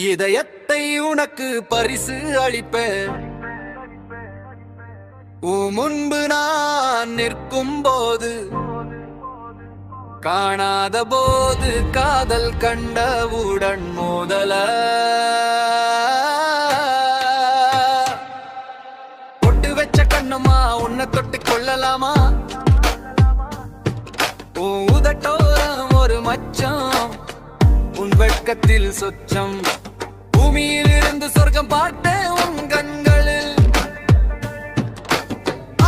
இதயத்தை உனக்கு பரிசு அளிப்பேன். முன்பு நான் நிற்கும் போது, காணாத போது காதல் கண்டவுடன் மோதல பொட்டு வச்ச கண்ணுமா உன்னை தொட்டு கொள்ளலாமா? உதட்டோரம் ஒரு மச்சம், உன் வெட்கத்தில் சொச்சம். பூமியில் இருந்து சொர்க்கம் பார்த்தேன் உன் கண்களில்.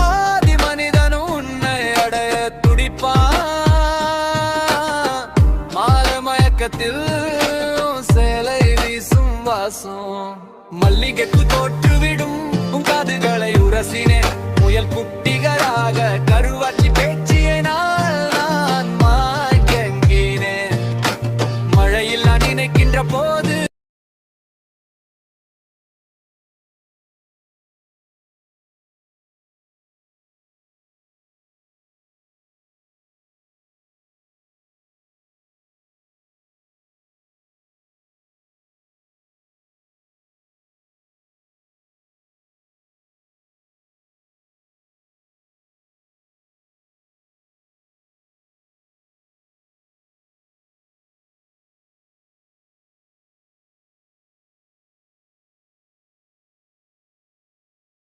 ஆதி மனிதனும் உன்னை அடைய துடிப்பான். மாலை மயக்கத்தில் சேலை வீசும் வாசம். மல்லிகைக்கு தோற்றுவிடும் உன் காதுகளை உரசினேன். முயல் குட்டிகளாக கருவாச்சி பேச்சு